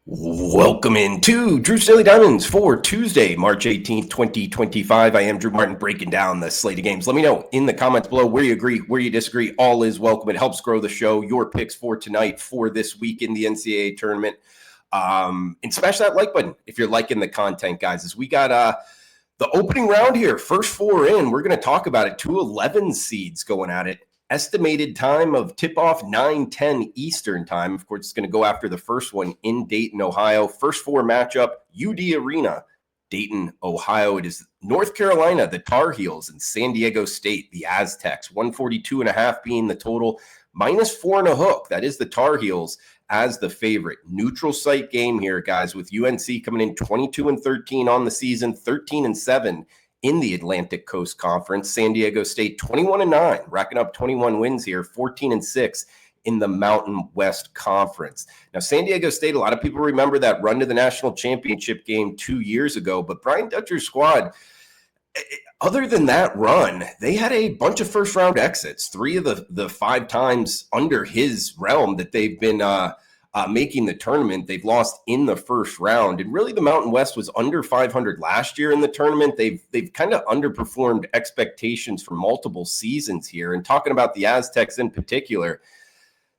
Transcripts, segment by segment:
Welcome into Drew's Daily Diamonds for Tuesday, March 18th, 2025. I am Drew Martin breaking down the slate of games. Let me know in the comments below where you agree, where you disagree. All is welcome. It helps grow the show. Your picks for tonight, for this week in the NCAA tournament. And smash that like button if you're liking the content, guys. As we got the opening round here, first four in, we're going to talk about it. 2-11 seeds going at it. Estimated time of tip-off 9:10 Eastern time. Of course, it's going to go after the first one in Dayton, Ohio. First four matchup, UD Arena, Dayton, Ohio. It is North Carolina, the Tar Heels, and San Diego State, the Aztecs. 142.5 being the total, -4 and a hook. That is the Tar Heels as the favorite. Neutral site game here, guys, with UNC coming in 22-13 on the season, 13-7 in the Atlantic Coast Conference. San Diego State 21-9, racking up 21 wins here, 14-6 in the Mountain West Conference. Now, San Diego State, a lot of people remember that run to the national championship game 2 years ago, but Brian Dutcher's squad, other than that run, they had a bunch of first-round exits. 3 of the 5 times under his realm that they've been making the tournament, they've lost in the first round. And really, the Mountain West was under 500 last year in the tournament. They've kind of underperformed expectations for multiple seasons here. And talking about the Aztecs in particular,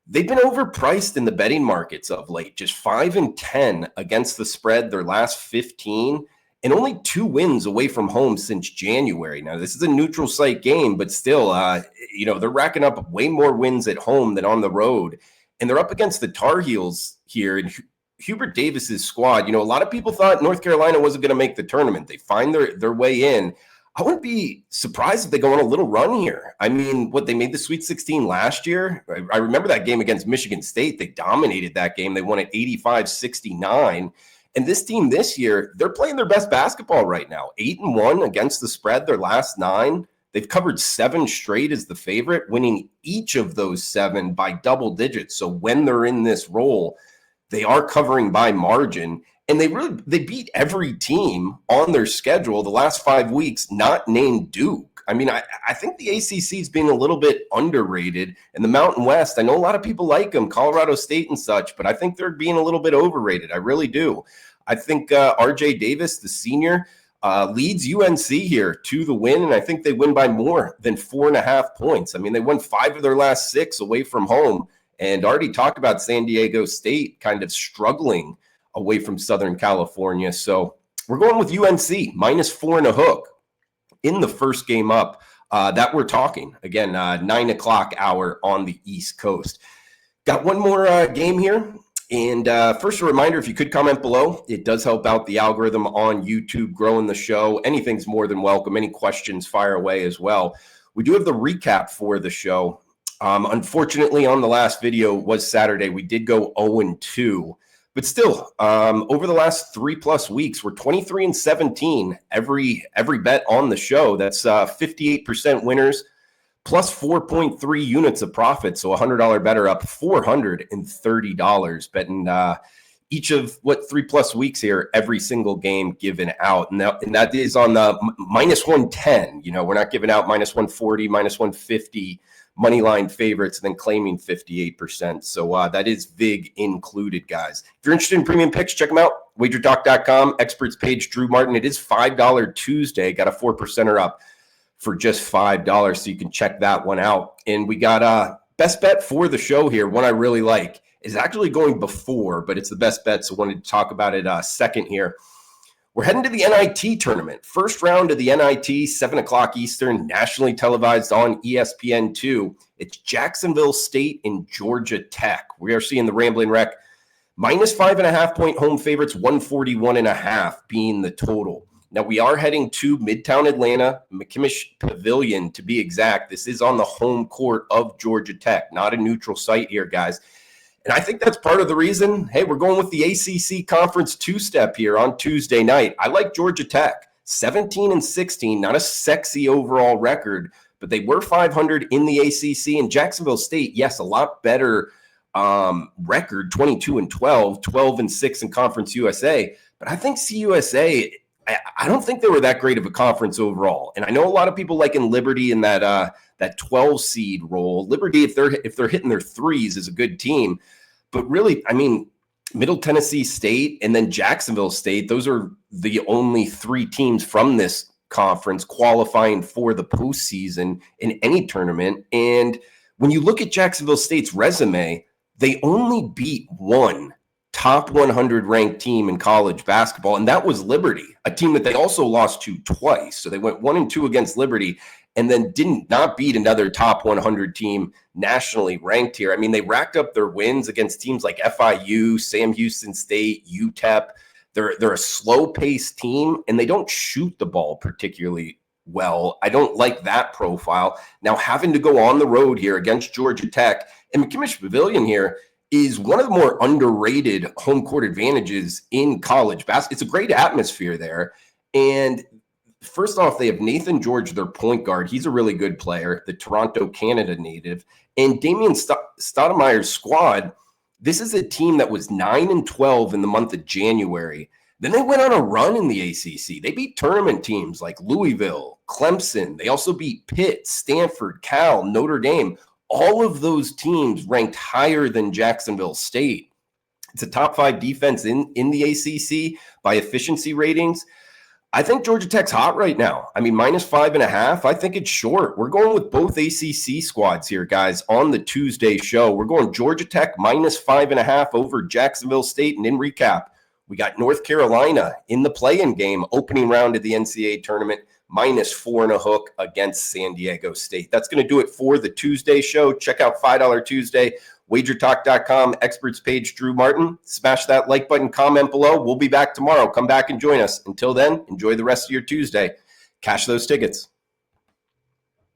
they've been overpriced in the betting markets of late. Just 5-10 against the spread their last 15, and only 2 wins away from home since January. Now, this is a neutral site game, but still, they're racking up way more wins at home than on the road. And they're up against the Tar Heels here. And Hubert Davis's squad, a lot of people thought North Carolina wasn't going to make the tournament. They find their way in. I wouldn't be surprised if they go on a little run here. I mean, they made the Sweet 16 last year. I remember that game against Michigan State. They dominated that game. They won at 85-69. And this team this year, they're playing their best basketball right now. 8-1 against the spread, their last 9. They've covered 7 straight as the favorite, winning each of those 7 by double digits. So when they're in this role, they are covering by margin. And they beat every team on their schedule the last 5 weeks, not named Duke. I mean, I think the ACC is being a little bit underrated. And the Mountain West, I know a lot of people like them, Colorado State and such, but I think they're being a little bit overrated. I really do. I think RJ Davis, the senior, leads UNC here to the win, and I think they win by more than 4.5 points. I mean, they won 5 of their last 6 away from home, and already talked about San Diego State kind of struggling away from Southern California. So we're going with UNC, -4 and a hook in the first game up that we're talking. Again, 9 o'clock hour on the East Coast. Got one more game here. And first, a reminder, if you could comment below, it does help out the algorithm on YouTube, growing the show. Anything's more than welcome. Any questions, fire away as well. We do have the recap for the show. Unfortunately, on the last video was Saturday. We did go 0-2. But still, over the last 3+ weeks, we're 23-17 every bet on the show. That's 58% winners, plus 4.3 units of profit. So $100 better, up $430 betting each of 3+ weeks here, every single game given out. And that is on the -110. We're not giving out -140, -150 money line favorites and then claiming 58%. So that is VIG included, guys. If you're interested in premium picks, check them out. WagerTalk.com, experts page, Drew Martin. It is $5 Tuesday. Got a 4%er up for just $5, so you can check that one out. And we got best bet for the show here. One I really like is actually going before, but it's the best bet, so wanted to talk about it second here. We're heading to the NIT tournament. First round of the NIT, 7 o'clock Eastern, nationally televised on ESPN2. It's Jacksonville State and Georgia Tech. We are seeing the Rambling Wreck -5.5 point home favorites, 141.5 being the total. Now, we are heading to Midtown Atlanta, McKimmish Pavilion to be exact. This is on the home court of Georgia Tech, not a neutral site here, guys. And I think that's part of the reason, hey, we're going with the ACC Conference two-step here on Tuesday night. I like Georgia Tech, 17-16, not a sexy overall record, but they were 500 in the ACC. And Jacksonville State, yes, a lot better record, 22-12, 12-6 in Conference USA. But I think CUSA, I don't think they were that great of a conference overall. And I know a lot of people like in Liberty in that 12 seed role. Liberty, if they're hitting their threes, is a good team. But really, I mean, Middle Tennessee State and then Jacksonville State. Those are the only 3 teams from this conference qualifying for the postseason in any tournament. And when you look at Jacksonville State's resume, they only beat one top 100 ranked team in college basketball, and that was Liberty, a team that they also lost to twice. So they went 1-2 against Liberty and then did not beat another top 100 team nationally ranked here. I mean, they racked up their wins against teams like FIU, Sam Houston State, UTEP. They're a slow-paced team, and they don't shoot the ball particularly well. I don't like that profile. Now, having to go on the road here against Georgia Tech, and McKimmish Pavilion here is one of the more underrated home court advantages in college basketball. It's a great atmosphere there. And first off, they have Nathan George, their point guard. He's a really good player, the Toronto, Canada native. And Damian Stoudemire's squad, this is a team that was 9-12 in the month of January. Then they went on a run in the ACC. They beat tournament teams like Louisville, Clemson. They also beat Pitt, Stanford, Cal, Notre Dame. All of those teams ranked higher than Jacksonville State. It's a top 5 defense in the ACC by efficiency ratings. I think Georgia Tech's hot right now. I mean, -5.5. I think it's short. We're going with both ACC squads here, guys, on the Tuesday show. We're going Georgia Tech -5.5 over Jacksonville State. And in recap, we got North Carolina in the play-in game, opening round of the NCAA tournament, -4.5 against San Diego State. That's going to do it for the Tuesday show. Check out $5 Tuesday, WagerTalk.com, experts page, Drew Martin. Smash that like button, comment below. We'll be back tomorrow. Come back and join us. Until then, enjoy the rest of your Tuesday. Cash those tickets.